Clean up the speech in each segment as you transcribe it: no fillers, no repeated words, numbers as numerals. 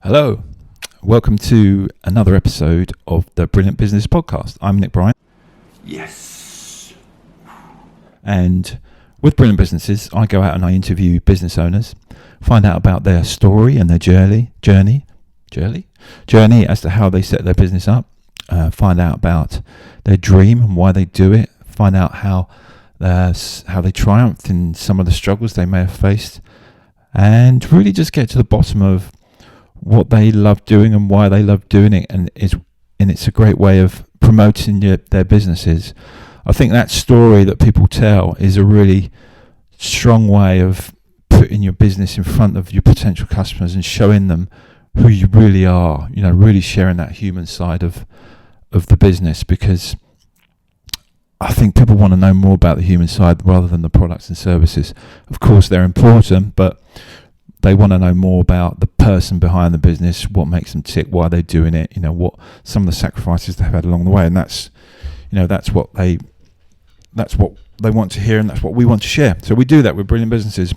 Hello, welcome to another episode of the Brilliant Business Podcast. I'm Nick Bryant. Yes. And with Brilliant Businesses, I go out and I interview business owners, find out about their story and their journey as to how they set their business up, find out about their dream and why they do it, find out how they triumphed in some of the struggles they may have faced, and really just get to the bottom of what they love doing and why they love doing it, and it's a great way of promoting their businesses. I think that story that people tell is a really strong way of putting your business in front of your potential customers and showing them who you really are, really sharing that human side of the business, because I think people want to know more about the human side rather than the products and services. Of course, they're important, but they want to know more about the person behind the business, what makes them tick, why they're doing it, what some of the sacrifices they've had along the way, and that's what they want to hear, and that's what we want to share. So we do that with Brilliant Businesses,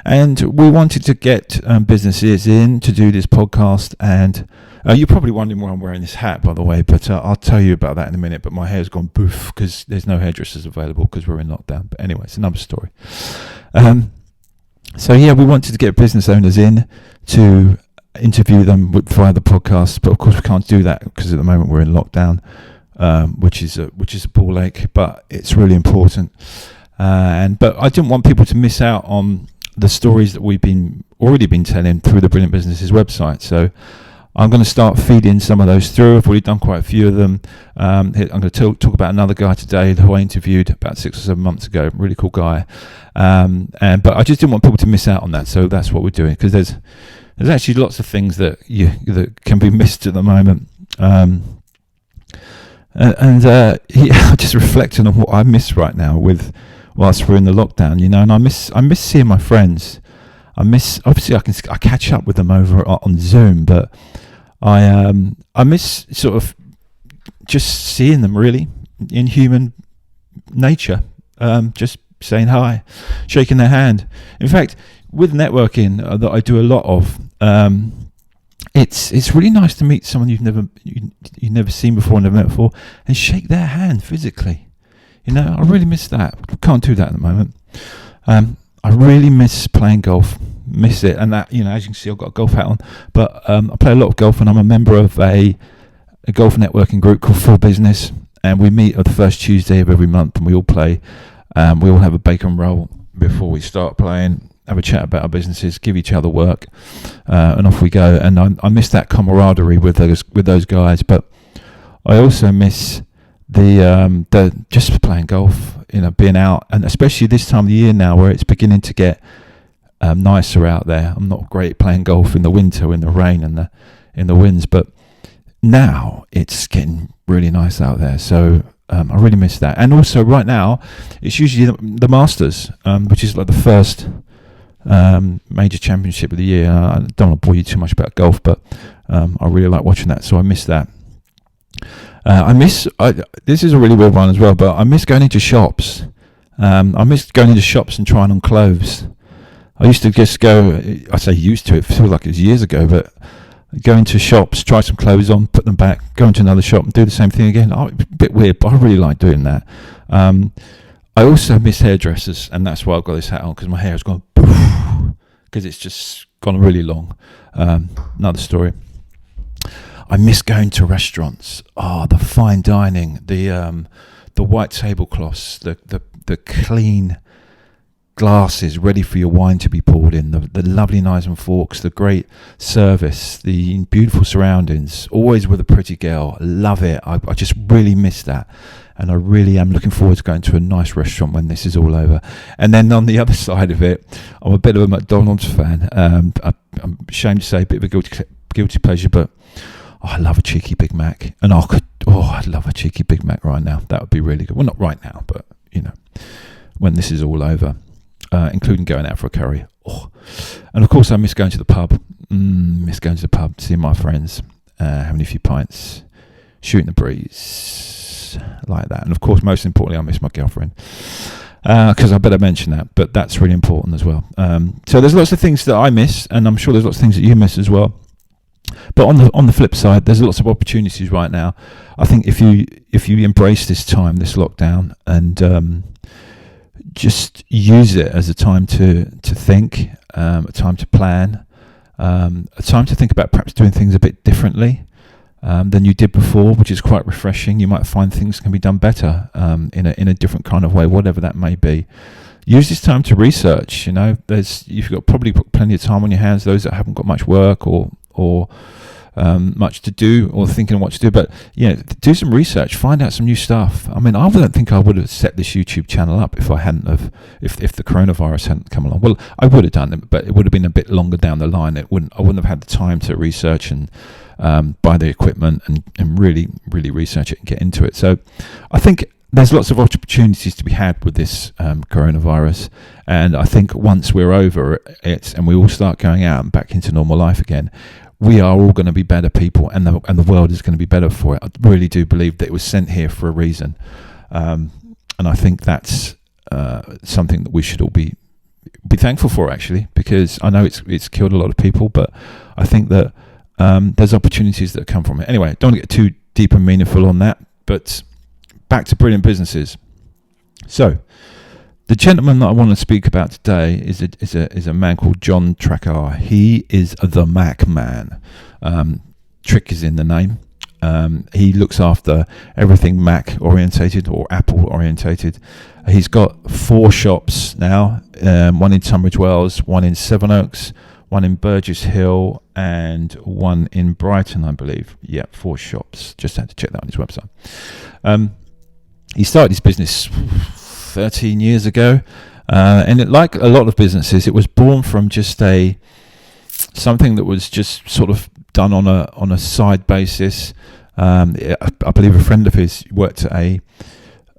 and we wanted to get businesses in to do this podcast. And you're probably wondering why I'm wearing this hat, by the way, but I'll tell you about that in a minute. But my hair's gone boof because there's no hairdressers available because we're in lockdown. But anyway, it's another story. So we wanted to get business owners in to interview them via the podcast, but of course we can't do that because at the moment we're in lockdown, which is a ball ache, but it's really important. But I didn't want people to miss out on the stories that we've already been telling through the Brilliant Businesses website. So I'm going to start feeding some of those through. I've already done quite a few of them. I'm going to talk about another guy today who I interviewed about 6 or 7 months ago. Really cool guy. But I just didn't want people to miss out on that. So that's what we're doing, because there's actually lots of things that can be missed at the moment. I'm just reflecting on what I miss right now whilst we're in the lockdown, and I miss seeing my friends. Obviously I catch up with them over on Zoom, but I miss sort of just seeing them really in human nature, just saying hi, shaking their hand. In fact, with networking that I do a lot of, it's really nice to meet someone you've never seen before, never met before, and shake their hand physically. I really miss that. Can't do that at the moment. I really miss playing golf. Miss it, and that, as you can see, I've got a golf hat on. But I play a lot of golf, and I'm a member of a golf networking group called For Business, and we meet on the first Tuesday of every month, and we all play. We all have a bacon roll before we start playing, have a chat about our businesses, give each other work, and off we go. And I miss that camaraderie with those guys, but I also miss the just playing golf, being out, and especially this time of the year now where it's beginning to get nicer out there. I'm not great at playing golf in the winter, in the rain and in the winds, but now it's getting really nice out there. So I really miss that. And also right now, it's usually the Masters, which is like the first major championship of the year. I don't want to bore you too much about golf, but I really like watching that. So I miss that. This is a really weird one as well, but I miss going into shops. I miss going into shops and trying on clothes. I used to just go, I say used to, it feels like it was years ago, but go into shops, try some clothes on, put them back, go into another shop and do the same thing again. A bit weird, but I really like doing that. I also miss hairdressers, and that's why I've got this hat on, because my hair has gone poof, because it's just gone really long. Another story. I miss going to restaurants. The fine dining, the white tablecloths, the clean glasses ready for your wine to be poured in, the lovely knives and forks, the great service, the beautiful surroundings, always with a pretty girl. Love it. I just really miss that, and I really am looking forward to going to a nice restaurant when this is all over. And then on the other side of it, I'm a bit of a McDonald's fan. I'm ashamed to say, a bit of a guilty pleasure, but I love a cheeky Big Mac, and I'd love a cheeky Big Mac right now. That would be really good. Well, not right now, but when this is all over. Including going out for a curry. And of course I miss going to the pub. Seeing my friends, having a few pints, shooting the breeze, like that. And of course, most importantly, I miss my girlfriend, because I better mention that, but that's really important as well. So there's lots of things that I miss, and I'm sure there's lots of things that you miss as well. But on the flip side, there's lots of opportunities right now. I think if you embrace this time, this lockdown, and just use it as a time to think, a time to plan, a time to think about perhaps doing things a bit differently than you did before, which is quite refreshing. You might find things can be done better in a different kind of way, whatever that may be. Use this time to research. You've got probably plenty of time on your hands. Those that haven't got much work or much to do, or thinking of what to do, but do some research, find out some new stuff. I mean, I don't think I would have set this YouTube channel up if I hadn't have, if the coronavirus hadn't come along. Well, I would have done it, but it would have been a bit longer down the line. I wouldn't have had the time to research and buy the equipment and really research it and get into it. So I think there's lots of opportunities to be had with this coronavirus, and I think once we're over it and we all start going out and back into normal life again, we are all going to be better people, and the world is going to be better for it. I really do believe that it was sent here for a reason, and I think that's something that we should all be thankful for, actually, because I know it's killed a lot of people, but I think that there's opportunities that come from it. Anyway, don't want to get too deep and meaningful on that, but back to brilliant businesses. So, the gentleman that I want to speak about today is a man called Jon Traquair. He is the MacMan. Trick is in the name. He looks after everything Mac orientated or Apple orientated. He's got 4 shops now, one in Tunbridge Wells, one in Sevenoaks, one in Burgess Hill, and one in Brighton, I believe. Yeah, 4 shops. Just had to check that on his website. He started his business 13 years ago, and like a lot of businesses, it was born from just something that was just sort of done on a side basis. I believe a friend of his worked at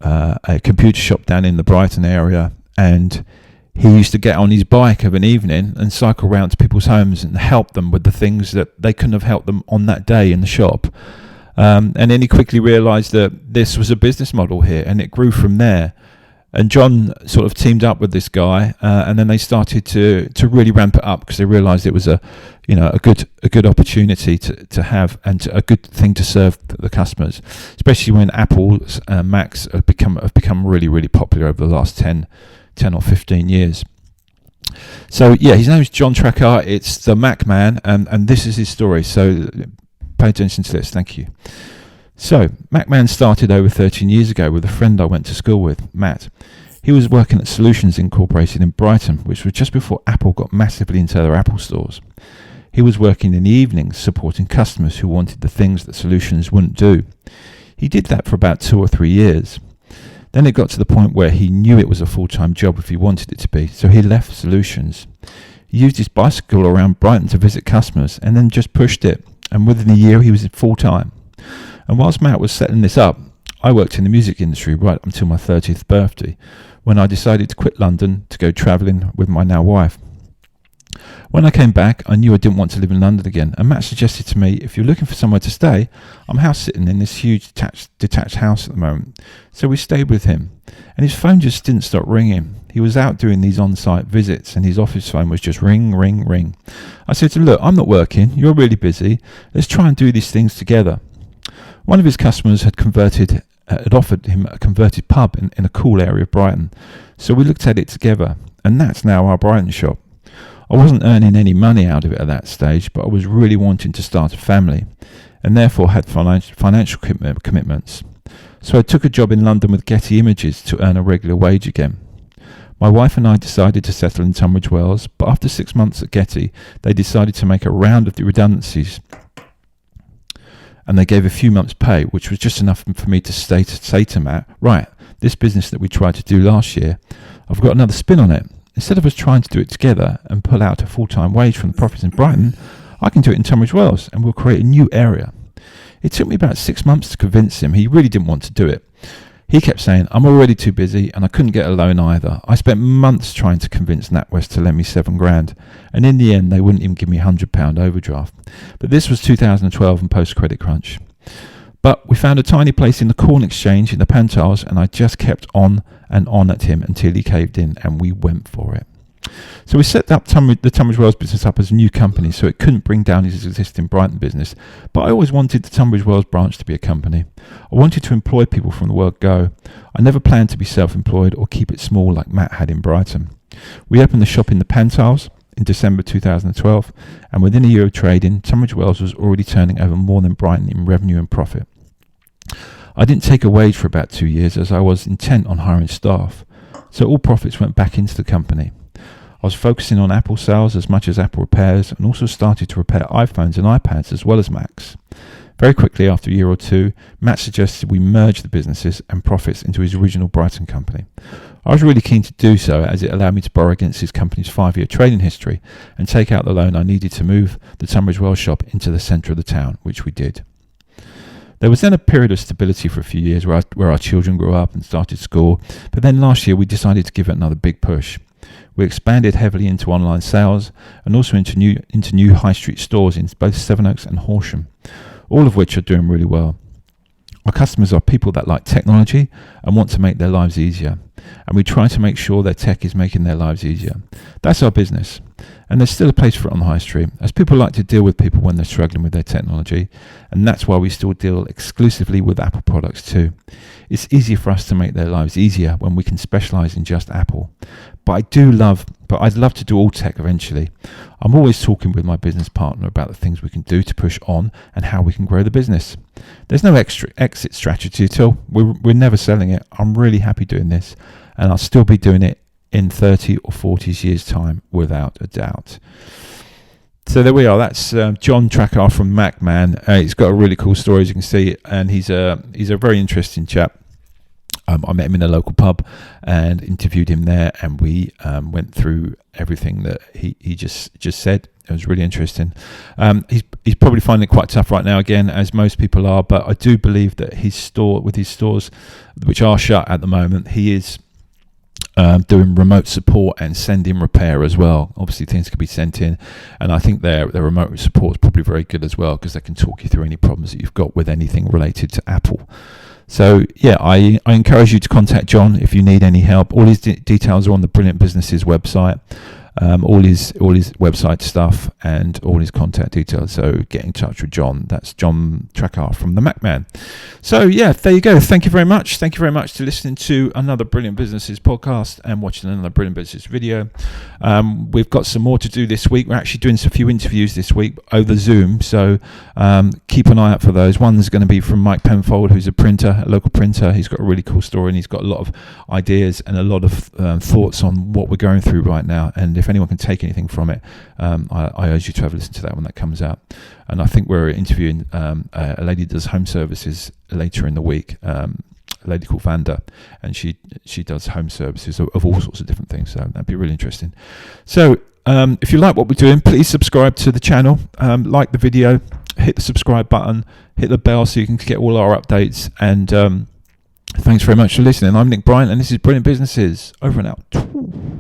a computer shop down in the Brighton area, and he used to get on his bike of an evening and cycle around to people's homes and help them with the things that they couldn't have helped them on that day in the shop. And then he quickly realised that this was a business model here, and it grew from there. And Jon sort of teamed up with this guy, and then they started to really ramp it up, because they realised it was a good opportunity to have, and a good thing to serve the customers, especially when Apple's Macs have become really popular over the last 10 or 15 years. So yeah, his name is Jon Traquair. It's the MacMan, and this is his story. So pay attention to this. Thank you. So, MacMan started over 13 years ago with a friend I went to school with, Matt. He was working at Solutions Incorporated in Brighton, which was just before Apple got massively into their Apple stores. He was working in the evenings supporting customers who wanted the things that Solutions wouldn't do. He did that for about 2 or 3 years. Then it got to the point where he knew it was a full-time job if he wanted it to be, so he left Solutions. He used his bicycle around Brighton to visit customers, and then just pushed it, and within a year he was full-time. And whilst Matt was setting this up, I worked in the music industry right until my 30th birthday, when I decided to quit London to go travelling with my now wife. When I came back, I knew I didn't want to live in London again, and Matt suggested to me, if you're looking for somewhere to stay, I'm house sitting in this huge detached house at the moment. So we stayed with him, and his phone just didn't stop ringing. He was out doing these on-site visits, and his office phone was just ring. I said to him, look, I'm not working, you're really busy, let's try and do these things together. One of his customers had offered him a converted pub in a cool area of Brighton, so we looked at it together, and that's now our Brighton shop. I wasn't earning any money out of it at that stage, but I was really wanting to start a family, and therefore had financial commitments. So I took a job in London with Getty Images to earn a regular wage again. My wife and I decided to settle in Tunbridge Wells, but after 6 months at Getty, they decided to make a round of the redundancies, and they gave a few months' pay, which was just enough for me to say to Matt, right, this business that we tried to do last year, I've got another spin on it. Instead of us trying to do it together and pull out a full-time wage from the profits in Brighton, I can do it in Tunbridge Wells, and we'll create a new area. It took me about 6 months to convince him. He really didn't want to do it. He kept saying, I'm already too busy, and I couldn't get a loan either. I spent months trying to convince NatWest to lend me $7,000, and in the end they wouldn't even give me £100 overdraft. But this was 2012 and post-credit crunch. But we found a tiny place in the Corn Exchange in the Pantiles, and I just kept on and on at him until he caved in, and we went for it. So we set up the Tunbridge Wells business up as a new company, so it couldn't bring down his existing Brighton business. But I always wanted the Tunbridge Wells branch to be a company. I wanted to employ people from the word go. I never planned to be self-employed or keep it small like Matt had in Brighton. We opened the shop in the Pantiles in December 2012, and within a year of trading, Tunbridge Wells was already turning over more than Brighton in revenue and profit. I didn't take a wage for about 2 years as I was intent on hiring staff, so all profits went back into the company. I was focusing on Apple sales as much as Apple repairs, and also started to repair iPhones and iPads as well as Macs. Very quickly, after a year or two, Matt suggested we merge the businesses and profits into his original Brighton company. I was really keen to do so, as it allowed me to borrow against his company's 5-year trading history and take out the loan I needed to move the Tunbridge Wells shop into the centre of the town, which we did. There was then a period of stability for a few years where our children grew up and started school, but then last year we decided to give it another big push. We expanded heavily into online sales and also into new high street stores in both Sevenoaks and Horsham, all of which are doing really well. Our customers are people that like technology and want to make their lives easier, and we try to make sure their tech is making their lives easier. That's our business, and there's still a place for it on the high street, as people like to deal with people when they're struggling with their technology, and that's why we still deal exclusively with Apple products too. It's easier for us to make their lives easier when we can specialise in just Apple. But I'd love to do all tech eventually. I'm always talking with my business partner about the things we can do to push on and how we can grow the business. There's no extra exit strategy at all. We're never selling it. I'm really happy doing this, and I'll still be doing it in 30 or 40 years' time, without a doubt. So there we are. That's Jon Traquair from MacMan. He's got a really cool story, as you can see, and he's a very interesting chap. I met him in a local pub and interviewed him there, and we went through everything that he just said. It was really interesting. He's probably finding it quite tough right now, again, as most people are, but I do believe that his stores, which are shut at the moment, he is doing remote support and send-in repair as well. Obviously, things can be sent in, and I think their remote support is probably very good as well, because they can talk you through any problems that you've got with anything related to Apple. So yeah, I encourage you to contact Jon if you need any help. All his details are on the Brilliant Businesses website. All his website stuff and all his contact details. So get in touch with Jon. That's Jon Traquair from the MacMan. So yeah, there you go. Thank you very much. Thank you very much to listening to another Brilliant Businesses podcast and watching another Brilliant Business video. We've got some more to do this week. We're actually doing a few interviews this week over Zoom. So keep an eye out for those. One's going to be from Mike Penfold, who's a local printer. He's got a really cool story, and he's got a lot of ideas and a lot of thoughts on what we're going through right now. And if anyone can take anything from it, I urge you to have a listen to that when that comes out. And I think we're interviewing a lady that does home services later in the week, a lady called Vanda, and she does home services of all sorts of different things. So that'd be really interesting. So if you like what we're doing, please subscribe to the channel, like the video, hit the subscribe button, hit the bell so you can get all our updates. And thanks very much for listening. I'm Nick Bryant, and this is Brilliant Businesses. Over and out.